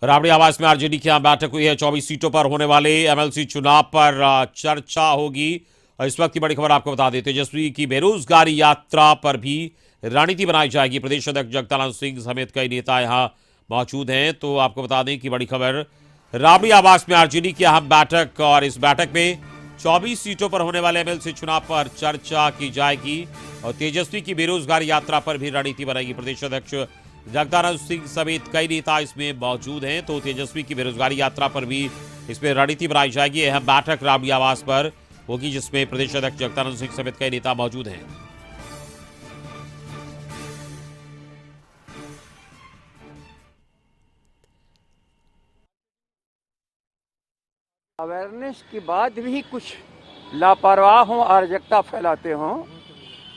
राबड़ी आवास में आरजेडी की यहां बैठक हुई है। 24 सीटों पर होने वाले एमएलसी चुनाव पर चर्चा होगी। इस वक्त की बड़ी खबर आपको बता देते, तेजस्वी की बेरोजगारी यात्रा पर भी रणनीति बनाई जाएगी। प्रदेश अध्यक्ष जगदानंद सिंह समेत कई नेता यहां मौजूद हैं। तो आपको बता दें कि बड़ी खबर, राबड़ी आवास में आरजेडी की अहम बैठक और इस बैठक में 24 सीटों पर होने वाले एमएलसी चुनाव पर चर्चा की जाएगी और तेजस्वी की बेरोजगारी यात्रा पर भी रणनीति बनाएगी। प्रदेश अध्यक्ष जगदानंद सिंह समेत कई नेता इसमें मौजूद हैं। तो तेजस्वी की बेरोजगारी यात्रा पर भी इसमें रणनीति बनाई जाएगी। यह बैठक राबड़ी आवास पर होगी जिसमें प्रदेश अध्यक्ष जगदानंद सिंह समेत कई नेता मौजूद हैं। अवेयरनेस के बाद भी कुछ लापरवाह हों, अराजकता फैलाते हों,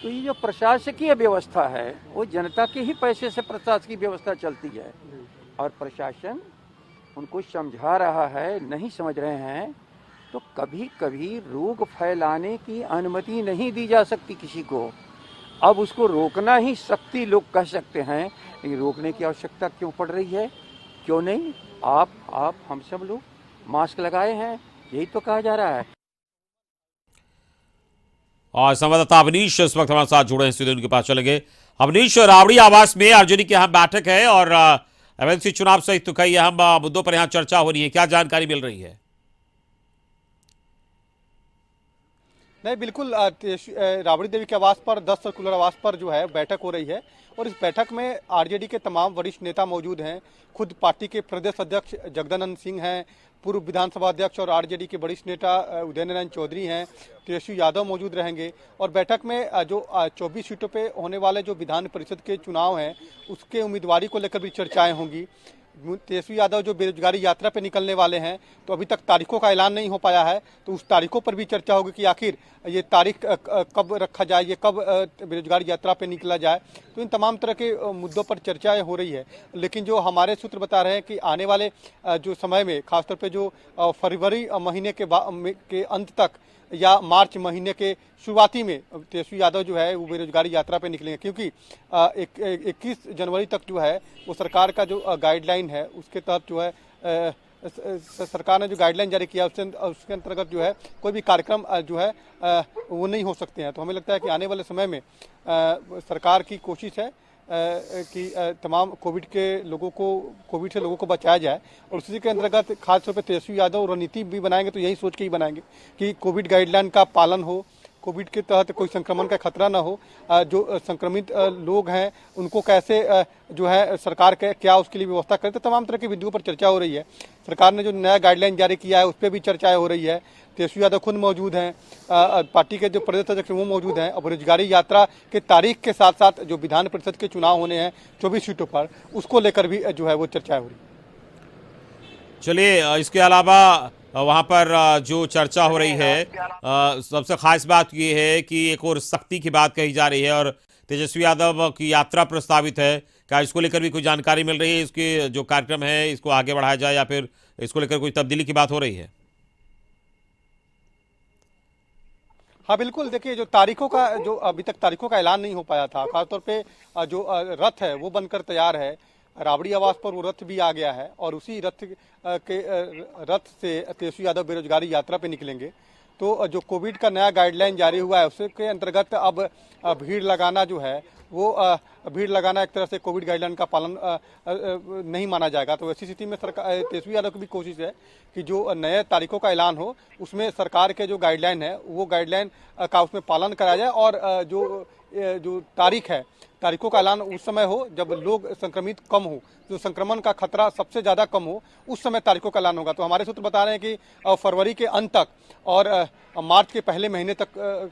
तो ये जो प्रशासकीय व्यवस्था है वो जनता के ही पैसे से प्रशासकीय व्यवस्था चलती है और प्रशासन उनको समझा रहा है, नहीं समझ रहे हैं तो कभी कभी रोग फैलाने की अनुमति नहीं दी जा सकती किसी को। अब उसको रोकना ही सख्ती लोग कह सकते हैं, लेकिन रोकने की आवश्यकता क्यों पड़ रही है? क्यों नहीं? आप हम सब लोग मास्क लगाए हैं, यही तो कहा जा रहा है। और संवाददाता अवनीश इस वक्त हमारे साथ जुड़े हैं, सीधे उनके पास चलेंगे। अवनीश, राबड़ी आवास में आरजेडी की अहम बैठक है और एमएलसी चुनाव सहित तो कई अहम मुद्दों पर यहां चर्चा हो रही है। क्या जानकारी मिल रही है? नहीं, बिल्कुल राबड़ी देवी के आवास पर 10 सर्कुलर आवास पर जो है बैठक हो रही है और इस बैठक में आरजेडी के तमाम वरिष्ठ नेता मौजूद हैं। खुद पार्टी के प्रदेश अध्यक्ष जगदानंद सिंह हैं, पूर्व विधानसभा अध्यक्ष और आरजेडी के वरिष्ठ नेता उदय नारायण चौधरी हैं, तेजस्वी यादव मौजूद रहेंगे और बैठक में जो 24 सीटों पे होने वाले जो विधान परिषद के चुनाव हैं उसके उम्मीदवारी को लेकर भी चर्चाएं होंगी। तेजस्वी यादव जो बेरोजगारी यात्रा पे निकलने वाले हैं, तो अभी तक तारीखों का ऐलान नहीं हो पाया है, तो उस तारीखों पर भी चर्चा होगी कि आखिर ये तारीख कब रखा जाए, ये कब बेरोजगारी यात्रा पे निकला जाए। तो इन तमाम तरह के मुद्दों पर चर्चाएं हो रही है। लेकिन जो हमारे सूत्र बता रहे हैं कि आने वाले जो समय में खासतौर पर जो फरवरी महीने के अंत तक या मार्च महीने के शुरुआती में तेजस्वी यादव जो है वो बेरोजगारी यात्रा पे निकलेंगे, क्योंकि 21 जनवरी तक जो है वो सरकार का जो गाइडलाइन है उसके तहत जो है सरकार ने जो गाइडलाइन जारी किया उसके अंतर्गत जो है कोई भी कार्यक्रम जो है वो नहीं हो सकते हैं। तो हमें लगता है कि आने वाले समय में सरकार की कोशिश है कि तमाम कोविड से लोगों को बचाया जाए और उसी के अंतर्गत खासतौर पर तेजस्वी यादव रणनीति भी बनाएंगे तो यही सोच के ही बनाएंगे कि कोविड गाइडलाइन का पालन हो, कोविड के तहत कोई संक्रमण का खतरा ना हो, जो संक्रमित लोग हैं उनको कैसे जो है सरकार क्या उसके लिए व्यवस्था करे। तो तमाम तरह के बिंदुओं पर चर्चा हो रही है। सरकार ने जो नया गाइडलाइन जारी किया है उस पर भी चर्चाएं हो रही है। तेजस्वी यादव खुद मौजूद हैं, पार्टी के जो प्रदेश अध्यक्ष वो मौजूद हैं और बेरोजगारी यात्रा के तारीख के साथ साथ जो विधान परिषद के चुनाव होने हैं 24 सीटों पर, उसको लेकर भी जो है वो चर्चाएं हो रही है। चलिए, इसके अलावा वहां पर जो चर्चा हो रही है, सबसे खास बात यह है कि एक और सख्ती की बात कही जा रही है और तेजस्वी यादव की यात्रा प्रस्तावित है। क्या इसको लेकर भी कोई जानकारी मिल रही है? इसके जो कार्यक्रम है इसको आगे बढ़ाया जाए या फिर इसको लेकर कोई तब्दीली की बात हो रही है? हाँ बिल्कुल, देखिए जो तारीखों का जो अभी तक तारीखों का ऐलान नहीं हो पाया था, खासतौर पे जो रथ है वो बनकर तैयार है। राबड़ी आवास पर वो रथ भी आ गया है और उसी रथ से तेजस्वी यादव बेरोजगारी यात्रा पे निकलेंगे। तो जो कोविड का नया गाइडलाइन जारी हुआ है उसके अंतर्गत अब भीड़ लगाना जो है वो भीड़ लगाना एक तरह से कोविड गाइडलाइन का पालन नहीं माना जाएगा। तो ऐसी स्थिति में सरकार तेजस्वी यादव की भी कोशिश है कि जो नए तारीखों का ऐलान हो उसमें सरकार के जो गाइडलाइन है वो गाइडलाइन का उसमें पालन कराया जाए और जो तारीख है, तारीखों का ऐलान उस समय हो जब लोग संक्रमित कम हो, जो संक्रमण का खतरा सबसे ज़्यादा कम हो, उस समय तारीखों का ऐलान होगा। तो हमारे सूत्र बता रहे हैं कि फरवरी के अंत तक और मार्च के पहले महीने तक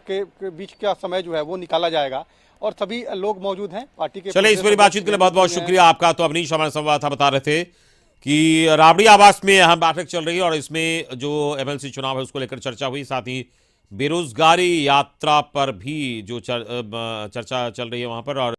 के बीच का समय जो है वो निकाला जाएगा और सभी लोग मौजूद हैं पार्टी के। चलिए, इस पूरी बातचीत के लिए बहुत बहुत शुक्रिया आपका। तो अवनीश हमारे संवाददाता बता रहे थे कि राबड़ी आवास में अहम बैठक चल रही है और इसमें जो एमएलसी चुनाव है उसको लेकर चर्चा हुई, साथ ही बेरोजगारी यात्रा पर भी जो चर्चा चल रही है वहां पर। और